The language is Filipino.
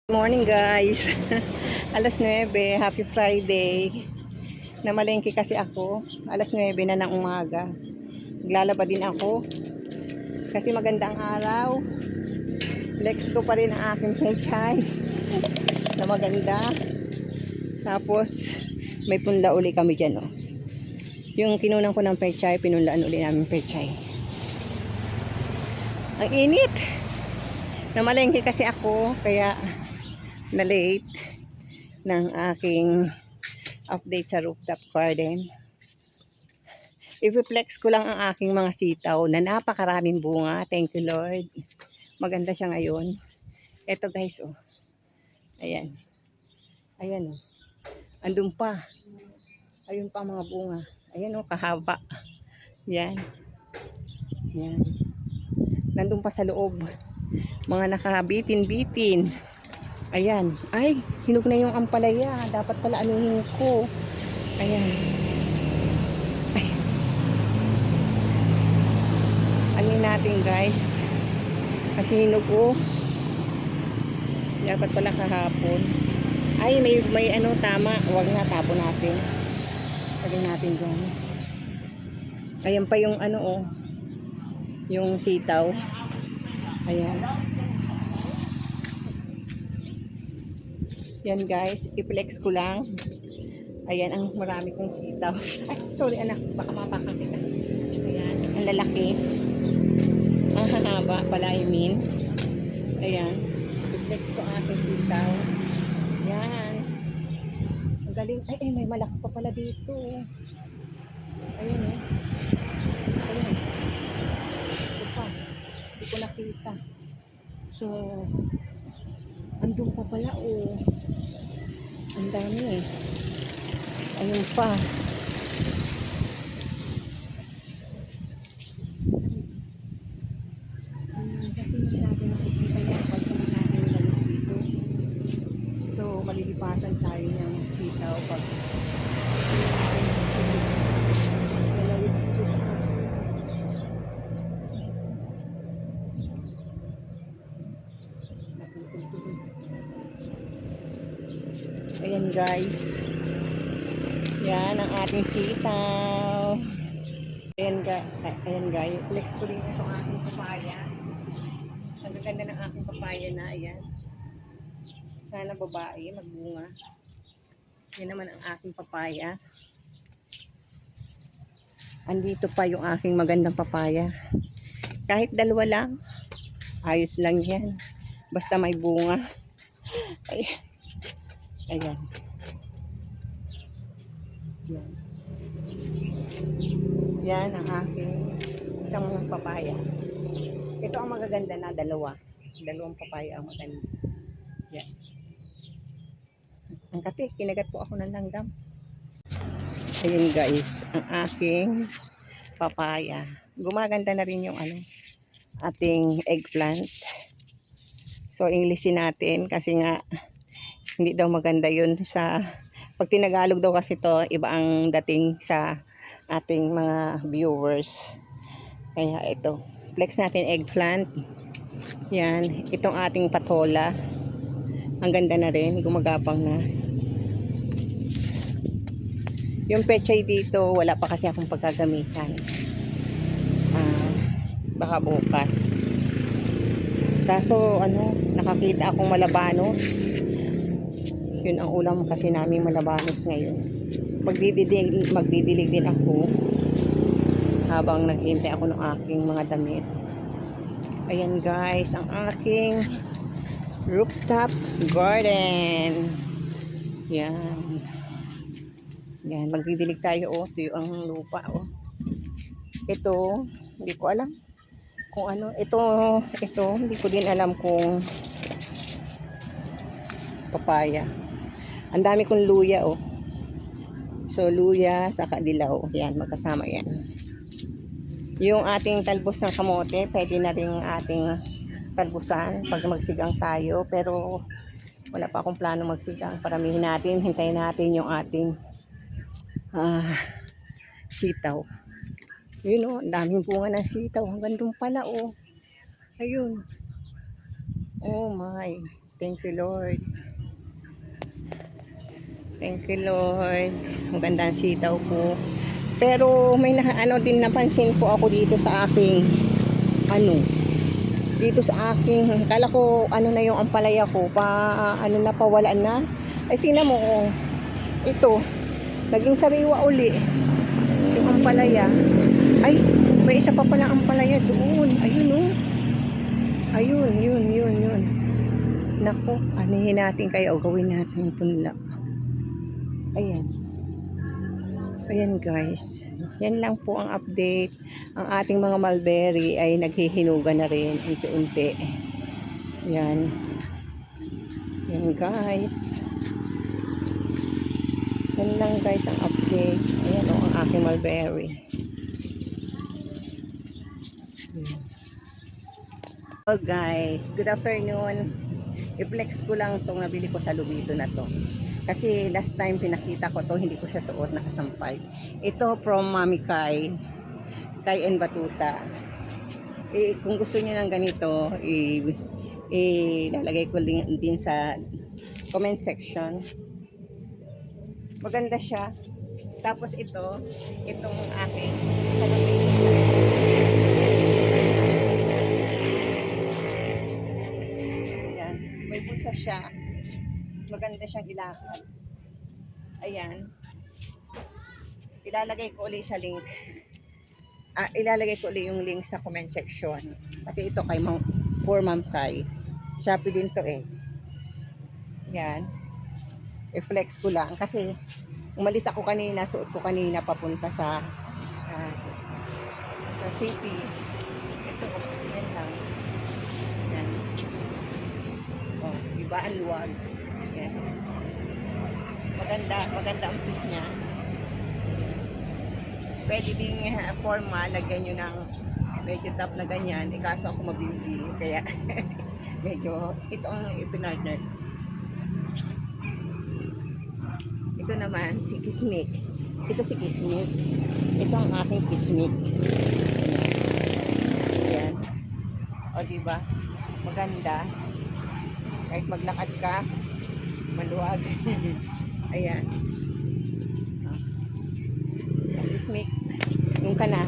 Morning guys. Alas 9, happy Friday. Namalengke kasi ako. Alas 9 na ng umaga. Naglalaba din ako. Kasi maganda ang araw. Flex ko pa rin ang aking pechay. Na maganda. Tapos, may punla uli kami dyan. Oh. Yung kinunan ko ng pechay, pinunlaan uli namin pechay. Ang init. Namalengke kasi ako. Kaya, na late ng aking update sa rooftop garden. I-flex ko lang ang aking mga sitaw na napakaraming bunga. Thank you Lord. Maganda siya ngayon. Eto guys, oh. Ayan. Ayan, oh. Andun pa. Ayun pa mga bunga. Ayan, oh, kahaba. Yan. Yan. Nandun pa sa loob. Mga nakabitin-bitin. Ayan. Ay, hinog na yung ampalaya. Dapat pala anuhin ko. Ayan. Ay. Anuhin natin guys. Kasi hinog ko. Dapat pala kahapon. Ay, may ano tama. Huwag na, tapon natin. Lagyan natin dyan. Ayan pa yung ano oh. Yung sitaw. Ayan. Yan guys, i-flex ko lang. Ayan ang marami kong sitaw. Ay, sorry anak, baka mapakan kita. Ayan, ang lalaki. Ang hahaba pala, I mean. Ayan, i-flex ko ang aking sitaw. Ayan. Ang galing. Ay, may malaki pa pala dito. Ayan eh. Ayan. Ito pa. Hindi ko nakita. So, andun pa pala oh. Ang dami eh. Ayun pa. Kasi hindi natin nakikita yan pag hindi natin nilalit dito. So, malilipasan tayo ng sitaw pag nilalit dito sa ayan guys. Yan ang ating sitaw. Ayan guys. Flex ko rin yung aking papaya. Ang ganda ng aking papaya na. Ayan. Sana babae, magbunga. Yan naman ang aking papaya. Andito pa yung aking magandang papaya. Kahit dalawa lang, ayos lang yan. Basta may bunga. Ayan. Ayan. Yan. Yan ang aking isang papaya. Ito ang magaganda na dalawa. Dalawang papaya ang maganda. Yan. Ang kati, kinagat po ako ng langgam. Ayun guys, ang aking papaya. Gumaganda na rin yung ating eggplant. So, Englishin natin kasi nga hindi daw maganda yun sa pag tinagalog daw kasi to iba ang dating sa ating mga viewers. Kaya ito, flex natin eggplant. Yan, itong ating patola. Ang ganda na rin, gumagapang na. Yung pechay dito, wala pa kasi akong pagkagamitan. Baka bukas. Kaso, nakakita akong malabanos. Yun ang ulam kasi namin malabanos ngayon. Magdidilig din ako habang naghihintay ako ng aking mga damit. Ayan guys, ang aking rooftop garden. Yan. Yan, magdidilig tayo oh. Ito yung lupa oh. Ito, hindi ko alam kung ano. Ito, hindi ko din alam kung papaya. Ang dami kong luya oh. So, luya, saka dilaw. Yan, magkasama yan. Yung ating talbos ng kamote, pwede na rin ating talbusan pag magsigang tayo. Pero, wala pa akong plano magsigang. Paramihin natin, hintayin natin yung ating sitaw. Yun oh, ang daming bunga ng sitaw. Hanggang doon pala oh. Ayun. Oh my. Thank you, Lord. Thank you, Lord. Ang ganda ng sitaw po. Pero may din napansin po ako dito sa aking dito sa aking kala ko na yung ampalaya ko na pawalaan na. Ay tingnan mo ito naging sariwa uli yung ampalaya. Ay may isa pa pala ampalaya doon. Ayun yun. Naku, anihin natin kayo o gawin natin yung punla. Ayan guys. Yan lang po ang update. Ang ating mga mulberry ay naghihinugan na rin unti-unti. Yan. Yan guys. Yan lang guys ang update. Ayan ang aking mulberry. Hello guys. Good afternoon. I-flex ko lang itong nabili ko sa Lubito na to. Kasi last time pinakita ko to, hindi ko siya suot, nakasampay. Ito from Mami Kai and Batuta. Kung gusto niyo ng ganito, ilalagay ko din sa comment section. Maganda siya. Tapos itong aking yan, may bulsa siya. Maganda siyang ilakad. Ayan. Ilalagay ko ulit sa link. Ilalagay ko ulit yung link sa comment section. Pati ito kay for Ma'am Kai. Shopee din to Yan. I-flex ko lang. Kasi umalis ako kanina, suot ko kanina papunta sa city. Ito, yan lang. Yan. Diba ang luwag? Yan. Maganda ang fit niya. Pwede ding formal, lagyan nyo ng medyo top na ganyan. Kaso ako mabili, kaya medyo ito ang ipinartner. Ito naman si Kismik. Ito si Kismik. Ito ang aking Kismik. Ayan. O diba? Maganda. Kahit maglakad ka, maluwag. Ayan. Kismik. Yung kana.